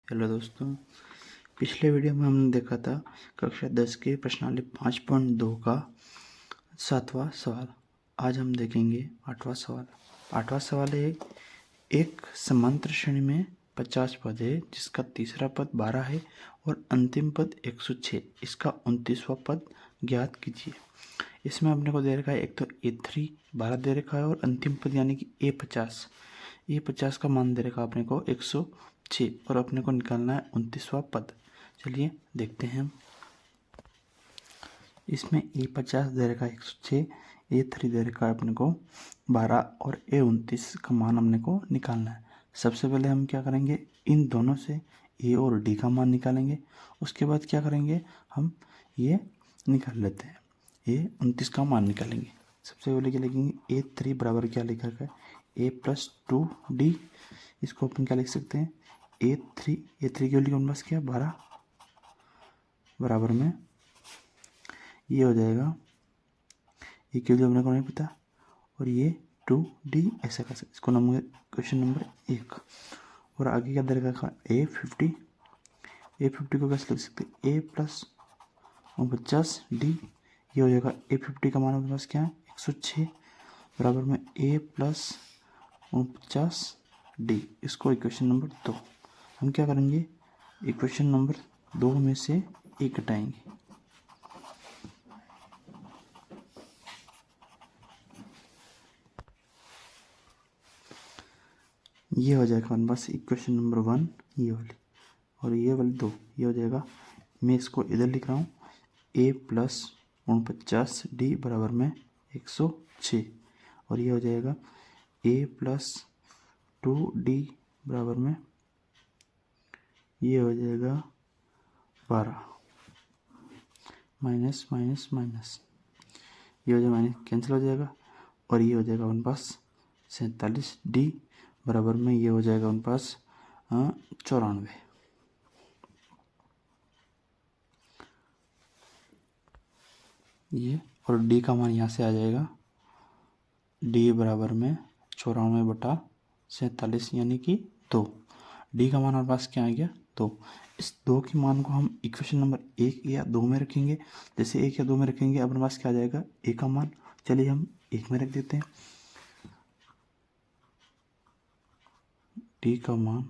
Hello दोस्तों, पिछले video में हमने देखा था कक्षा 10 के प्रश्नावली 5.2 का 7वां सवाल। आज हम देखेंगे 8वां सवाल। 8वां सवाल है, एक समांतर श्रेणी में 50 पद है जिसका तीसरा पद 12 है और अंतिम पद 106। इसका 29वां पद ज्ञात कीजिए। इसमें अपने को दे रखा है, एक तो A3 12 दे रखा है और अंतिम पद यानी कि A50 का मान दे रखा है अपने को 106 और अपने को निकालना है 29वां पद। चलिए देखते हैं हम। इसमें A50 दे रखा है 106, A3 दे रखा है अपने को 12 और A29 का मान अपने को निकालना है। सबसे पहले हम क्या करेंगे, इन दोनों से A और D का मान निकालेंगे। उसके बाद क्या करेंगे, हम ये निकाल लेते हैं, A29 का मान निकालेंगे। सबसे पहले क्या लिखेंगे, A3 बराबर क्या लिखा है, A+2D। इसको अपन क्या लिख सकते हैं, A3 की वैल्यू हमारे पास क्या 12 बराबर में ये हो जाएगा, ये की वैल्यू अपने को नहीं पता और ये 2D ऐसा कर सकते। इसको नंबर क्वेश्चन नंबर 1। और आगे क्या दे रखा है, A50 को कैसे लिख सकते हैं, A+49D। ये हो जाएगा A50 का मान अपने पास क्या है 106 बराबर में A+49D। इसको इक्वेशन नंबर 2। हम क्या करेंगे, इक्वेशन नंबर 2 में से एक घटाएंगे। ये हो जाएगा हमारे पास इक्वेशन नंबर 1 ये वाली, और ये वाली 2 ये हो जाएगा। मैं इसको इधर लिख रहा हूँ, A+49D बराबर में 106 और ये हो जाएगा A+2D बराबर में ये हो जाएगा 12 माइनस माइनस माइनस, ये हो जाएगा माइनस कैंसिल हो जाएगा और ये हो जाएगा हमारे पास 47D बराबर में ये हो जाएगा उनके पास 94। ये और D का मान यहाँ से आ जाएगा, D बराबर में 94/47 यानी कि 2। D का मान हमारे पास क्या आ गया 2। इस 2 के मान को हम इक्वेशन नंबर 1 या 2 में रखेंगे। जैसे 1 या 2 में रखेंगे अपने पास क्या आ जाएगा, A का मान, चलिए हम 1 में रख देते हैं। D का मान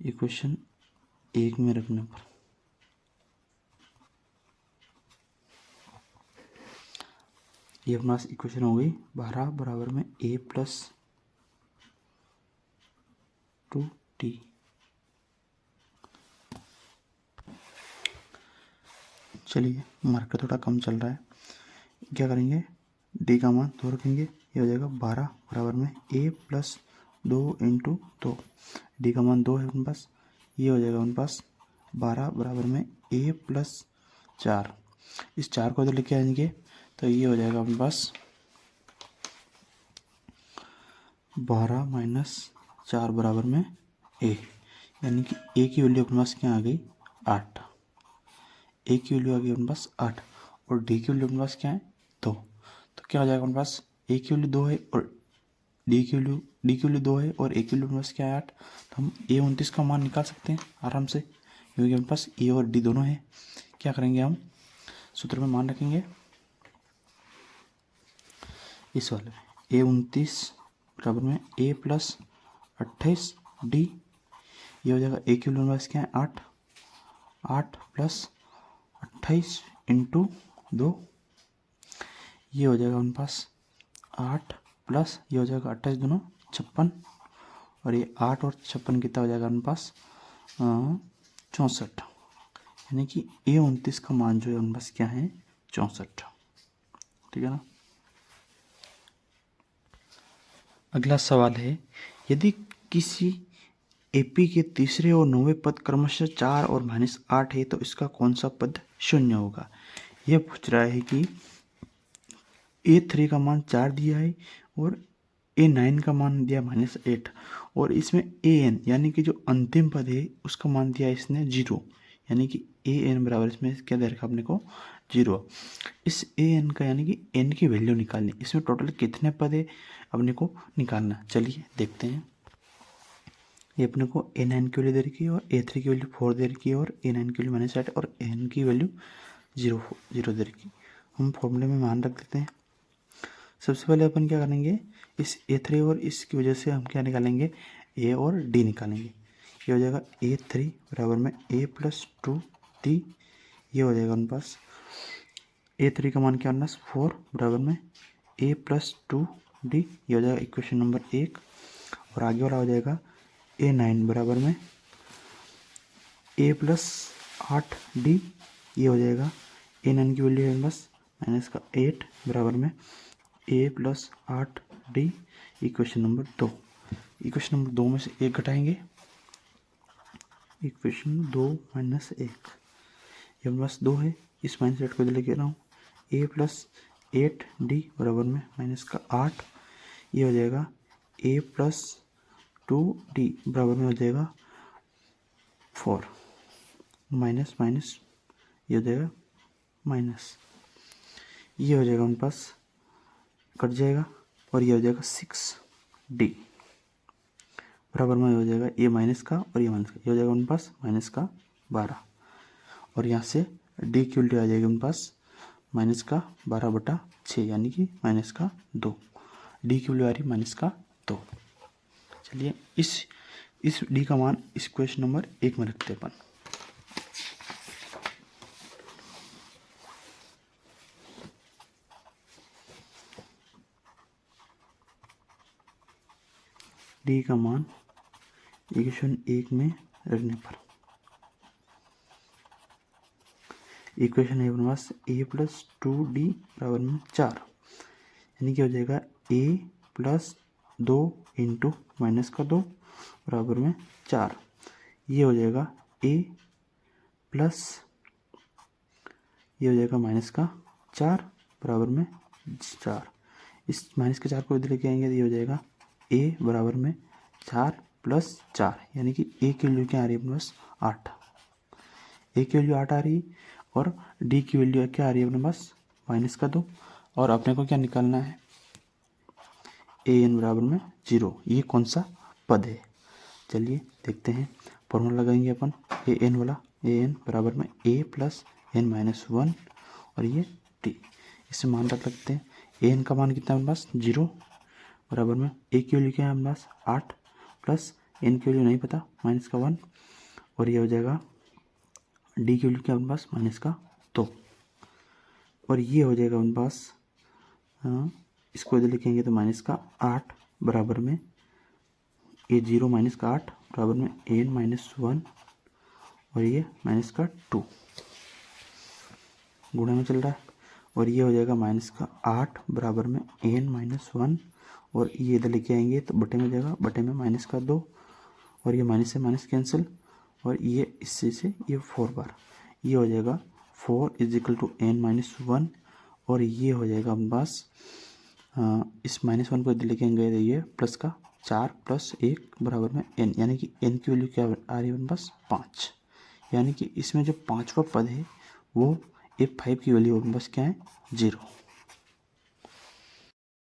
इक्वेशन 1 में रखने पर ये अपने पास इक्वेशन हो गई 12 बराबर में A+2D। चलिए मार्कर थोड़ा कम चल रहा है, क्या करेंगे, D का मान 2 रखेंगे। ये हो जाएगा 12 बराबर में A+2 × 2। D का मान 2 है अपने पास, ये हो जाएगा अपने पास 12 बराबर में A+4। इस 4 को इधर लेके आएंगे तो ये हो जाएगा अपने पास 12 - 4 बराबर में A, यानी कि A की वैल्यू अपने पास क्या आ गई 8। A की वैल्यू आ गई अपने पास 8 और D की वैल्यू अपने पास क्या है 2। तो क्या हो जाएगा अपने पास, A की वैल्यू 2 है और D की वैल्यू 2 है और A की वैल्यू अपने पास क्या है 8। तो हम A29 का मान निकाल सकते हैं आराम से, क्योंकि अपने पास A और D दोनों है। क्या करेंगे, हम सूत्र में मान रखेंगे इस वाले A29 बराबर में A+28D। ये हो जाएगा A की वैल्यू हमारे पास क्या है 8 + 28 × 2। ये हो जाएगा उनके पास 8 प्लस ये हो जाएगा 28 दूना 56 और ये 8 और 56 कितना हो जाएगा उनके पास 64, यानी कि A29 का मान जो है उनके पास क्या है 64। ठीक है ना। अगला सवाल है, यदि किसी AP के तीसरे और 9वें पद क्रमशः 4 और -8 है तो इसका कौन सा पद शून्य होगा। यह पूछ रहा है कि A3 का मान 4 दिया है और A9 का मान दिया -8 और इसमें AN यानी कि जो अंतिम पद है उसका मान दिया इसने 0, यानी कि AN बराबर इसमें क्या दे रखा अपने को 0। इस AN का यानी कि N की वैल्यू निकालनी, इसमें टोटल कितने पद है अपने को निकालना। चलिए देखते हैं। ये अपने को A9 की वैल्यू दे रखी है और A3 की वैल्यू 4 दे रखी है और A9 की वैल्यू -8 और An की वैल्यू 0 दे रखी है। हम फॉर्मूले में मान रख देते हैं। सबसे पहले अपन क्या करेंगे, इस A3 और इसकी वजह से हम क्या निकालेंगे, A और D निकालेंगे। ये हो जाएगा A3 बराबर में A+2D। ये हो जाएगा उनके पास A3 का मान क्या होना 4 बराबर में A+2D। ये हो जाएगा इक्वेशन नंबर 1। और आगे वाला हो जाएगा A9 बराबर में A+8D। ये हो जाएगा A9 की वैल्यू है बस -8 बराबर में A+8D। Equation number 2। Equation number 2 में से 1 घटाएंगे, इक्वेशन 2 -1 ये बस 2 है, इस -8 को इधर लेके आ रहा हूँ। A+8D बराबर में -8। ये हो जाएगा A+2D बराबर में हो जाएगा 4 माइनस माइनस ये हो जाएगा माइनस। ये हो जाएगा उनके पास कट जाएगा और ये हो जाएगा 6D बराबर में हो जाएगा ये माइनस का और ये माइनस का। ये हो जाएगा उनके पास -12 और यहाँ से D की वैल्यू आ जाएगी उनके पास -12/6 यानी कि -2। D की वैल्यू आ रही -2। चलिए इस D का मान इस क्वेश्चन नंबर 1 में रखते हैं अपन। D का मान इक्वेशन 1 में रखने पर इक्वेशन है अपने पास A+2D बराबर में 4 यानी कि हो जाएगा A+2 इंटू -2 बराबर में 4। ये हो जाएगा ये हो जाएगा -4 बराबर में 4। इस -4 को इधर लेके आएंगे तो ये हो जाएगा A बराबर में 4 + 4 यानी कि A की वैल्यू क्या आ रही है अपने पास 8। A की वैल्यू 8 आ रही है और D की वैल्यू क्या आ रही है अपने पास -2। और अपने को क्या निकालना है An बराबर में 0। ये कौन सा पद है, चलिए देखते हैं। फॉर्मूला लगाएंगे अपन An वाला। An बराबर में A + n-1 और ये D। इसे मान रख लगते हैं। An का मान कितना है अपने पास 0 बराबर में A की वैल्यू क्या है अपने पास 8 प्लस n की वैल्यू नहीं पता -1 और ये हो जाएगा D की वैल्यू क्या अपने पास -2 और ये हो जाएगा अपने पास इसको इधर लिखेंगे तो -8 बराबर में ये 0 -8 बराबर में n-1 और ये -2 गुणा में चल रहा है और ये हो जाएगा -8 बराबर में n-1 और ये इधर लेके आएंगे तो बटे में जाएगा, बटे में -2 और ये माइनस से माइनस कैंसिल और ये इससे से ये 4 बार। ये हो जाएगा 4 = n-1 और ये हो जाएगा अपने पास इस -1 को इधर लेके आएंगे तो ये प्लस का 4 + 1 बराबर में n यानी कि n की वैल्यू क्या आ रही है अपने पास 5 यानी कि इसमें जो 5वां पद है वो F5 की वैल्यू अपने पास क्या है 0।